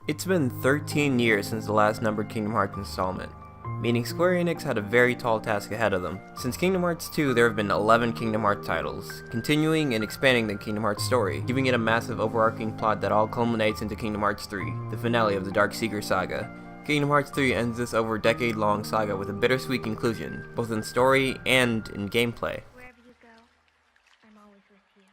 It's been 13 years since the last numbered Kingdom Hearts installment, meaning Square Enix had a very tall task ahead of them. Since Kingdom Hearts 2, there have been 11 Kingdom Hearts titles, continuing and expanding the Kingdom Hearts story, giving it a massive overarching plot that all culminates into Kingdom Hearts 3, the finale of the Darkseeker Saga. Kingdom Hearts 3 ends this over decade-long saga with a bittersweet conclusion, both in story and in gameplay. Wherever you go, I'm always with you.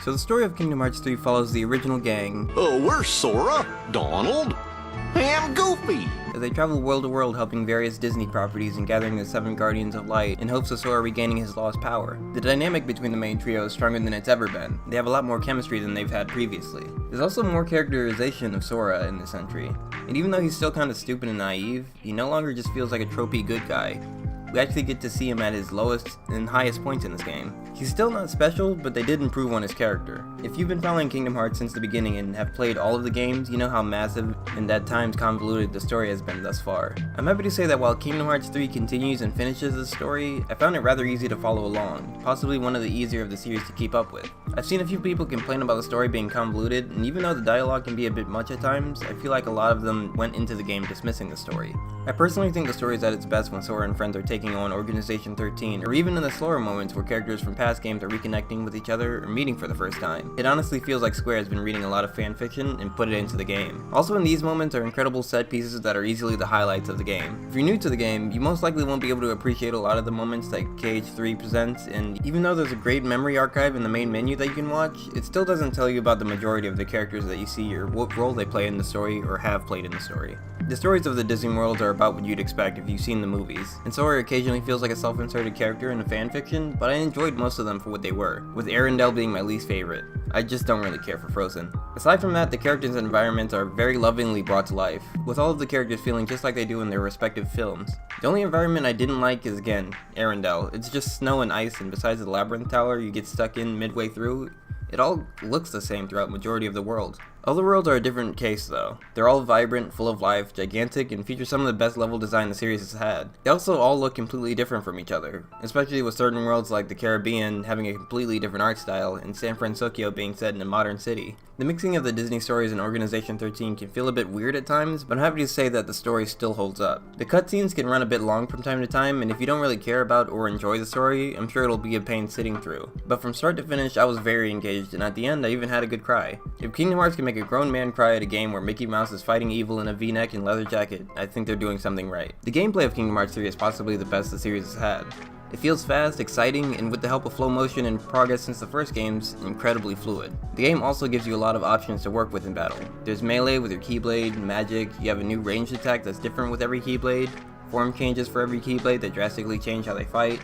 So the story of Kingdom Hearts 3 follows the original gang We're Sora, Donald, and Goofy. as they travel world to world helping various Disney properties and gathering the 7 Guardians of Light in hopes of Sora regaining his lost power. The dynamic between the main trio is stronger than it's ever been. They have a lot more chemistry than they've had previously. There's also more characterization of Sora in this entry, and even though he's still kinda stupid and naive, he no longer just feels like a tropey good guy. We actually get to see him at his lowest and highest points in this game. He's still not special, but they did improve on his character. If you've been following Kingdom Hearts since the beginning and have played all of the games, you know how massive and at times convoluted the story has been thus far. I'm happy to say that while Kingdom Hearts 3 continues and finishes the story, I found it rather easy to follow along, possibly one of the easier of the series to keep up with. I've seen a few people complain about the story being convoluted, and even though the dialogue can be a bit much at times, I feel like a lot of them went into the game dismissing the story. I personally think the story is at its best when Sora and friends are taking on Organization 13, or even in the slower moments where characters from past games are reconnecting with each other or meeting for the first time. It honestly feels like Square has been reading a lot of fanfiction and put it into the game. Also in these moments are incredible set pieces that are easily the highlights of the game. If you're new to the game, you most likely won't be able to appreciate a lot of the moments that KH3 presents, and even though there's a great memory archive in the main menu that you can watch, it still doesn't tell you about the majority of the characters that you see or what role they play in the story or have played in the story. The stories of the Disney worlds are about what you'd expect if you've seen the movies, and Sora occasionally feels like a self-inserted character in a fanfiction, but I enjoyed most of them for what they were, with Arendelle being my least favorite. I just don't really care for Frozen. Aside from that, the characters and environments are very lovingly brought to life, with all of the characters feeling just like they do in their respective films. The only environment I didn't like is, again, Arendelle. It's just snow and ice, and besides the labyrinth tower you get stuck in midway through, it all looks the same throughout majority of the world. All the worlds are a different case though. They're all vibrant, full of life, gigantic, and feature some of the best level design the series has had. They also all look completely different from each other, especially with certain worlds like the Caribbean having a completely different art style and San Francisco being set in a modern city. The mixing of the Disney stories in Organization 13 can feel a bit weird at times, but I'm happy to say that the story still holds up. The cutscenes can run a bit long from time to time, and if you don't really care about or enjoy the story, I'm sure it'll be a pain sitting through. But from start to finish, I was very engaged, and at the end I even had a good cry. If Kingdom Hearts can make a grown man cry at a game where Mickey Mouse is fighting evil in a V-neck and leather jacket, I think they're doing something right. The gameplay of Kingdom Hearts 3 is possibly the best the series has had. It feels fast, exciting, and with the help of flow motion and progress since the first games, incredibly fluid. The game also gives you a lot of options to work with in battle. There's melee with your Keyblade, magic, you have a new ranged attack that's different with every Keyblade, form changes for every Keyblade that drastically change how they fight,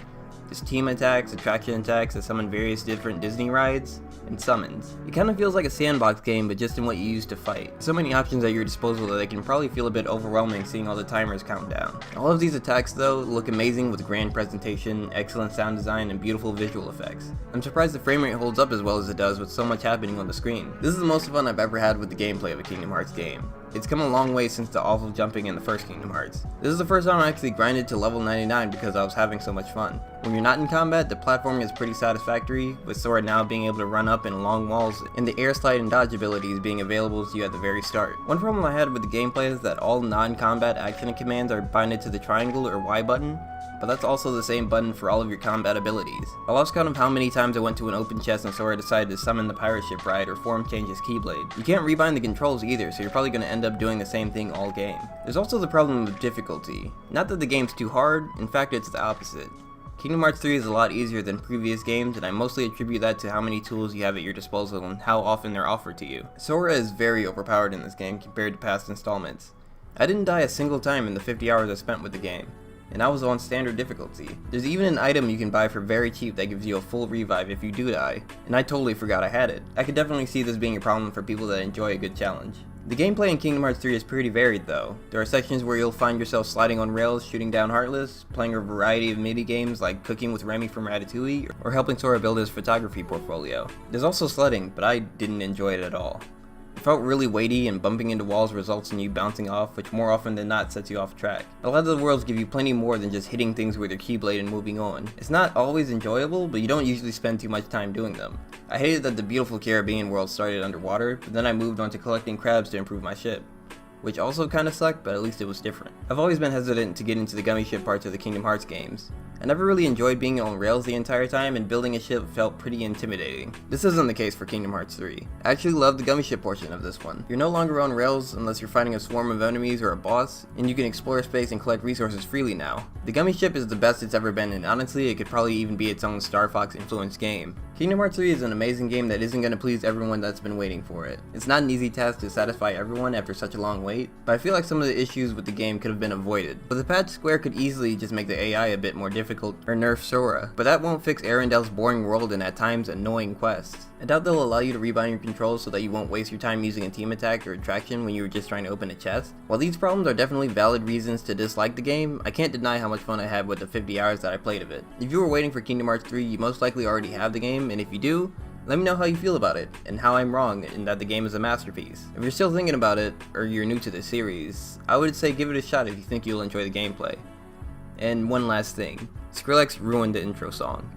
there's team attacks, attraction attacks that summon various different Disney rides, and summons. It kind of feels like a sandbox game, but just in what you use to fight. So many options at your disposal that it can probably feel a bit overwhelming seeing all the timers count down. All of these attacks though look amazing with grand presentation, excellent sound design, and beautiful visual effects. I'm surprised the frame rate holds up as well as it does with so much happening on the screen. This is the most fun I've ever had with the gameplay of a Kingdom Hearts game. It's come a long way since the awful jumping in the first Kingdom Hearts. This is the first time I actually grinded to level 99 because I was having so much fun. When you're not in combat, the platforming is pretty satisfactory, with Sora now being able to run up in long walls and the air slide and dodge abilities being available to you at the very start. One problem I had with the gameplay is that all non-combat action commands are binded to the triangle or Y button, but that's also the same button for all of your combat abilities. I lost count of how many times I went to an open chest and Sora decided to summon the pirate ship ride or form change his Keyblade. You can't rebind the controls either, so you're probably going to end up doing the same thing all game. There's also the problem of difficulty. Not that the game's too hard, in fact it's the opposite. Kingdom Hearts 3 is a lot easier than previous games, and I mostly attribute that to how many tools you have at your disposal and how often they're offered to you. Sora is very overpowered in this game compared to past installments. I didn't die a single time in the 50 hours I spent with the game, and I was on standard difficulty. There's even an item you can buy for very cheap that gives you a full revive if you do die, and I totally forgot I had it. I could definitely see this being a problem for people that enjoy a good challenge. The gameplay in Kingdom Hearts 3 is pretty varied though. There are sections where you'll find yourself sliding on rails, shooting down Heartless, playing a variety of mini games like cooking with Remy from Ratatouille, or helping Sora build his photography portfolio. There's also sledding, but I didn't enjoy it at all. It felt really weighty, and bumping into walls results in you bouncing off, which more often than not sets you off track. A lot of the worlds give you plenty more than just hitting things with your keyblade and moving on. It's not always enjoyable, but you don't usually spend too much time doing them. I hated that the beautiful Caribbean world started underwater, but then I moved on to collecting crabs to improve my ship, which also kinda sucked, but at least it was different. I've always been hesitant to get into the gummy ship parts of the Kingdom Hearts games. I never really enjoyed being on rails the entire time, and building a ship felt pretty intimidating. This isn't the case for Kingdom Hearts 3. I actually love the gummy ship portion of this one. You're no longer on rails unless you're fighting a swarm of enemies or a boss, and you can explore space and collect resources freely now. The gummy ship is the best it's ever been, and honestly it could probably even be its own Star Fox influenced game. Kingdom Hearts 3 is an amazing game that isn't going to please everyone that's been waiting for it. It's not an easy task to satisfy everyone after such a long wait, but I feel like some of the issues with the game could have been avoided. With a patch, Square could easily just make the AI a bit more difficult or nerf Sora, but that won't fix Arendelle's boring world and at times annoying quests. I doubt they'll allow you to rebind your controls so that you won't waste your time using a team attack or attraction when you were just trying to open a chest. While these problems are definitely valid reasons to dislike the game, I can't deny how much fun I had with the 50 hours that I played of it. If you were waiting for Kingdom Hearts 3, you most likely already have the game, and if you do, let me know how you feel about it, and how I'm wrong in that the game is a masterpiece. If you're still thinking about it, or you're new to the series, I would say give it a shot if you think you'll enjoy the gameplay. And one last thing, Skrillex ruined the intro song.